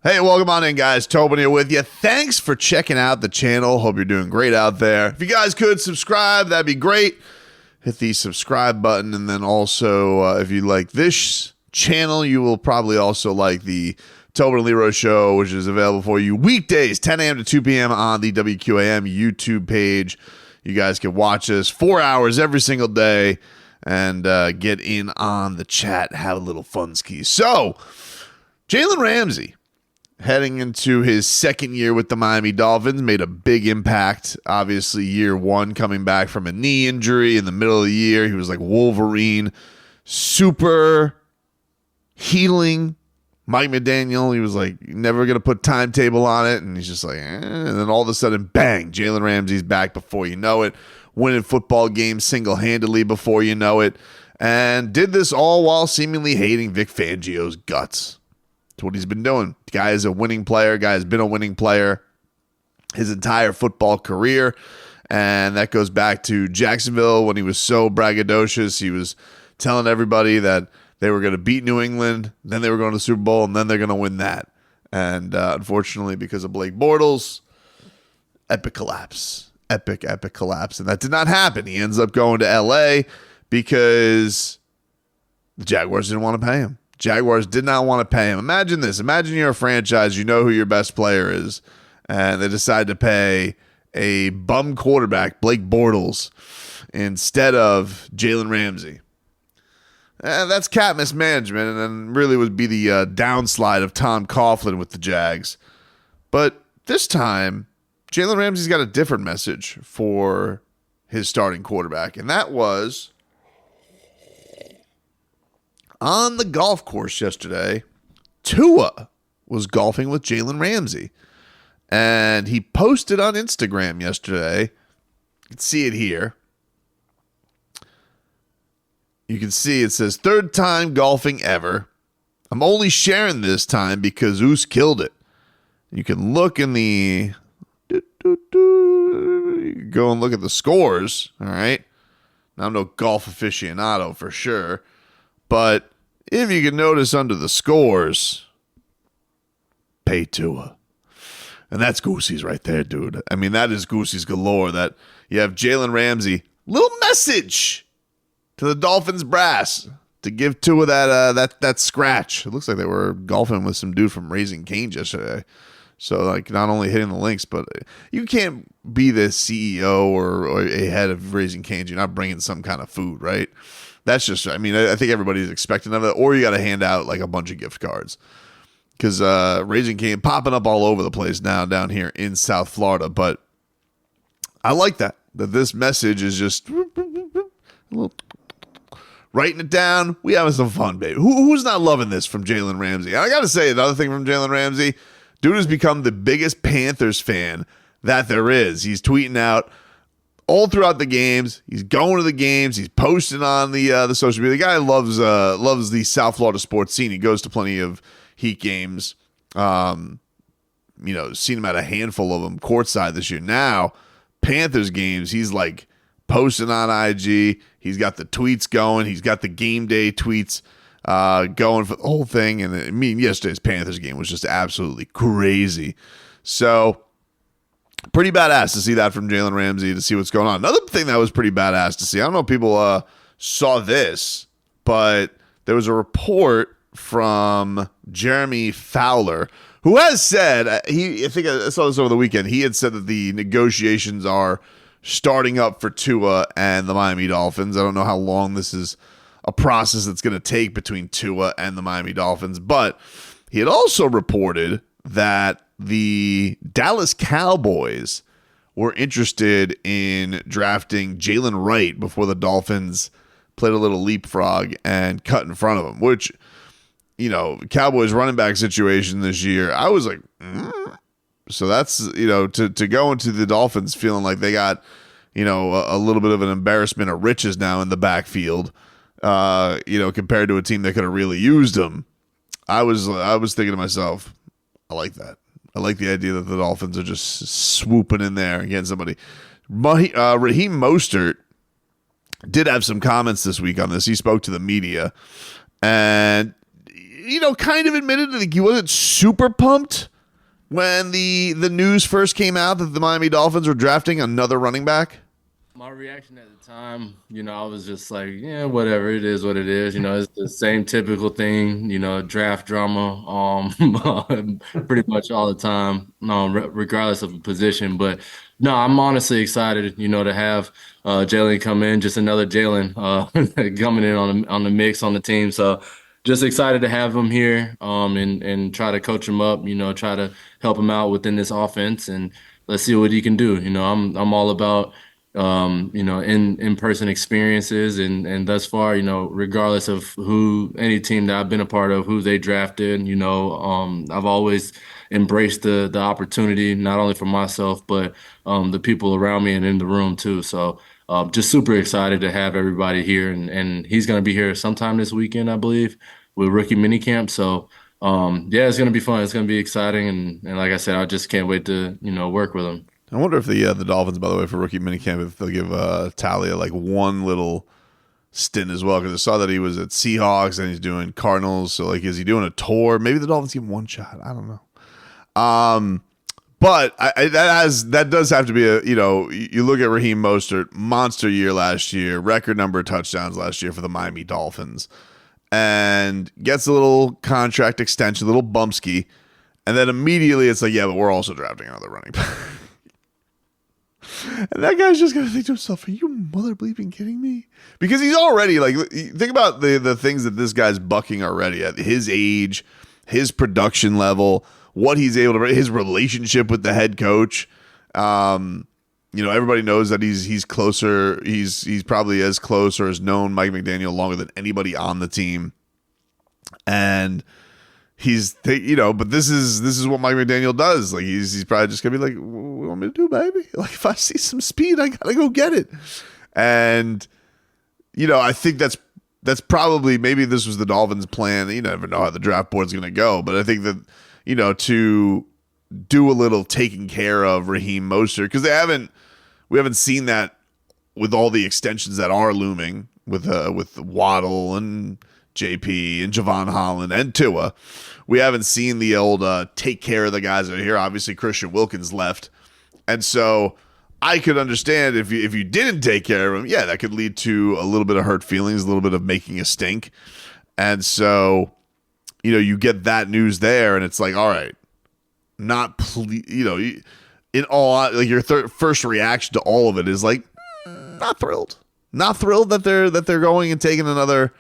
Hey, welcome on in, guys. Tobin here with you. Thanks for checking out the channel. Hope you're doing great out there. If you guys could subscribe, that'd be great. Hit the subscribe button, and then also, if you like this channel, you will probably also like the Tobin and Leroy show, which is available for you weekdays, 10 a.m. to 2 p.m. on the WQAM YouTube page. You guys can watch us 4 hours every single day and get in on the chat, have a little fun ski. So, Jalen Ramsey, heading into his second year with the Miami Dolphins, made a big impact. Obviously, year one, coming back from a knee injury in the middle of the year. He was like Wolverine, super healing. Mike McDaniel, he was like, never going to put timetable on it. And he's just like, And then all of a sudden, bang, Jalen Ramsey's back before you know it. Winning football games single-handedly before you know it. And did this all while seemingly hating Vic Fangio's guts. That's what he's been doing. The guy is a winning player. Guy has been a winning player his entire football career. And that goes back to Jacksonville when he was so braggadocious. He was telling everybody that they were going to beat New England, then they were going to the Super Bowl, and then they're going to win that. And unfortunately, because of Blake Bortles, epic collapse. Epic collapse. And that did not happen. He ends up going to L.A. because the Jaguars didn't want to pay him. Jaguars did not want to pay him. Imagine this. Imagine you're a franchise. You know who your best player is, and they decide to pay a bum quarterback, Blake Bortles, instead of Jalen Ramsey. That's cap mismanagement, and then really would be the downslide of Tom Coughlin with the Jags. But this time, Jalen Ramsey's got a different message for his starting quarterback, and that was on the golf course yesterday. Tua was golfing with Jalen Ramsey, and he posted on Instagram yesterday. You can see it here. You can see it says, third time golfing ever. I'm only sharing this time because Oos killed it. You can look in the... Go and look at the scores, all right? Now, I'm no golf aficionado for sure, but if you can notice under the scores, pay Tua. And that's Goosey's right there, dude. I mean, that is Goosey's galore. That you have Jalen Ramsey, little message to the Dolphins brass to give Tua that scratch. It looks like they were golfing with some dude from Raising Cane's yesterday. So, like, not only hitting the links, but you can't be the CEO or a head of Raising Cane's. You're not bringing some kind of food, right? That's just, I mean, I think everybody's expecting of it. Or you got to hand out, like, a bunch of gift cards. Because Raising Cane popping up all over the place now down here in South Florida. But I like that this message is just writing it down. We having some fun, baby. Who's not loving this from Jalen Ramsey? And I got to say, another thing from Jalen Ramsey, dude has become the biggest Panthers fan that there is. He's tweeting out all throughout the games. He's going to the games. He's posting on the social media. The guy loves the South Florida sports scene. He goes to plenty of Heat games. Seen him at a handful of them courtside this year. Now, Panthers games, he's like posting on IG. He's got the tweets going. He's got the game day tweets going for the whole thing. And I mean, yesterday's Panthers game was just absolutely crazy. So, pretty badass to see that from Jalen Ramsey, to see what's going on. Another thing that was pretty badass to see, I don't know if people saw this, but there was a report from Jeremy Fowler, who has said, I think I saw this over the weekend, he had said that the negotiations are starting up for Tua and the Miami Dolphins. I don't know how long this is a process that's going to take between Tua and the Miami Dolphins, but he had also reported that the Dallas Cowboys were interested in drafting Jalen Wright before the Dolphins played a little leapfrog and cut in front of him, which, Cowboys running back situation this year, I was like, So that's, to go into the Dolphins feeling like they got, a little bit of an embarrassment of riches now in the backfield, compared to a team that could have really used them. I was thinking to myself, I like that. I like the idea that the Dolphins are just swooping in there and getting somebody. Raheem Mostert did have some comments this week on this. He spoke to the media, and kind of admitted that he wasn't super pumped when the news first came out that the Miami Dolphins were drafting another running back? My reaction at the time, I was just like, yeah, whatever. It is what it is. It's the same typical thing, draft drama, pretty much all the time, regardless of the position. But no, I'm honestly excited, to have Jalen come in, just another Jalen coming in on the mix on the team. So just excited to have him here, and try to coach him up, try to help him out within this offense, and let's see what he can do. I'm all about in-person experiences, and thus far, regardless of any team that I've been a part of, who they drafted, I've always embraced the opportunity, not only for myself, but the people around me and in the room too. So just super excited to have everybody here, and he's going to be here sometime this weekend, I believe, with rookie minicamp. So yeah, it's going to be fun. It's going to be exciting, and like I said, I just can't wait to work with him. I wonder if the Dolphins, by the way, for rookie minicamp, if they'll give Talia like one little stint as well, because I saw that he was at Seahawks and he's doing Cardinals. So like, is he doing a tour? Maybe the Dolphins give him one shot. I don't know. But that does have to be you look at Raheem Mostert, monster year last year, record number of touchdowns last year for the Miami Dolphins, and gets a little contract extension, a little bumpski, and then immediately it's like, yeah, but we're also drafting another running back. And that guy's just going to think to himself, are you mother bleeping kidding me? Because he's already, like, think about the things that this guy's bucking already at his age, his production level, what he's able to, his relationship with the head coach. Everybody knows that he's closer. He's probably as close or has known Mike McDaniel longer than anybody on the team. And but this is what Mike McDaniel does. Like he's probably just gonna be like, what do you want me to do, baby? Like if I see some speed, I gotta go get it. And I think that's probably, maybe this was the Dolphins' plan. You never know how the draft board's gonna go, but I think that to do a little taking care of Raheem Mostert, because we haven't seen that with all the extensions that are looming with Waddle and JP and Javon Holland and Tua. We haven't seen the old take care of the guys that are here. Obviously, Christian Wilkins left. And so I could understand if you didn't take care of him, yeah, that could lead to a little bit of hurt feelings, a little bit of making a stink. And so, you get that news there, and it's like, all right, not in all, like your first reaction to all of it is like, not thrilled that they're going and taking another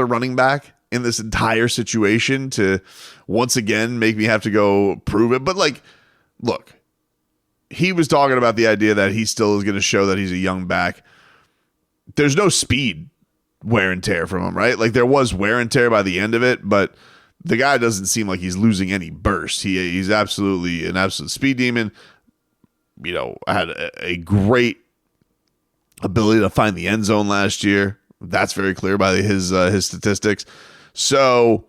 running back in this entire situation to once again make me have to go prove it. But like, look, he was talking about the idea that he still is going to show that he's a young back. There's no speed wear and tear from him, right? Like there was wear and tear by the end of it, but the guy doesn't seem like he's losing any burst. He's absolutely an absolute speed demon. Had a great ability to find the end zone last year. That's very clear by his statistics. So,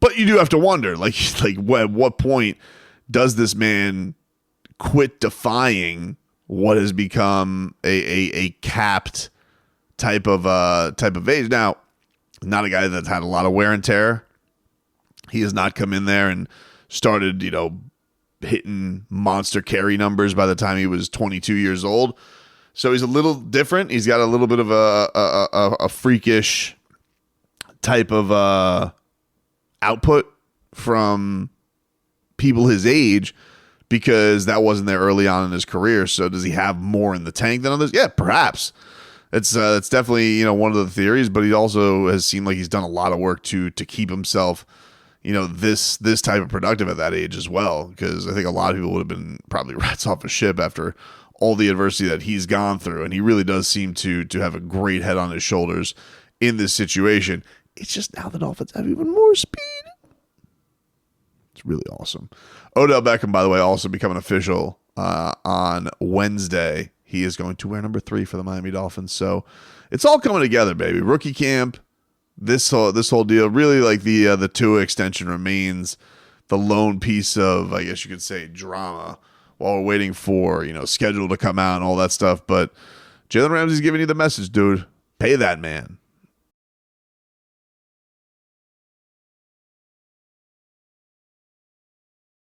but you do have to wonder, like at what point does this man quit defying what has become a capped type of age? Now, not a guy that's had a lot of wear and tear. He has not come in there and started, hitting monster carry numbers by the time he was 22 years old. So he's a little different. He's got a little bit of a freakish type of output from people his age, because that wasn't there early on in his career. So does he have more in the tank than others? Yeah, perhaps. It's definitely one of the theories, but he also has seemed like he's done a lot of work to keep himself this type of productive at that age as well, because I think a lot of people would have been probably rats off a ship after all the adversity that he's gone through, and he really does seem to have a great head on his shoulders in this situation. It's just now the Dolphins have even more speed. It's really awesome. Odell Beckham, by the way, also becoming official on Wednesday. He is going to wear number 3 for the Miami Dolphins. So it's all coming together, baby. Rookie camp, this whole deal. Really, like the Tua extension remains the lone piece of, I guess you could say, drama while we're waiting for schedule to come out and all that stuff. But Jalen Ramsey's giving you the message, dude. Pay that man.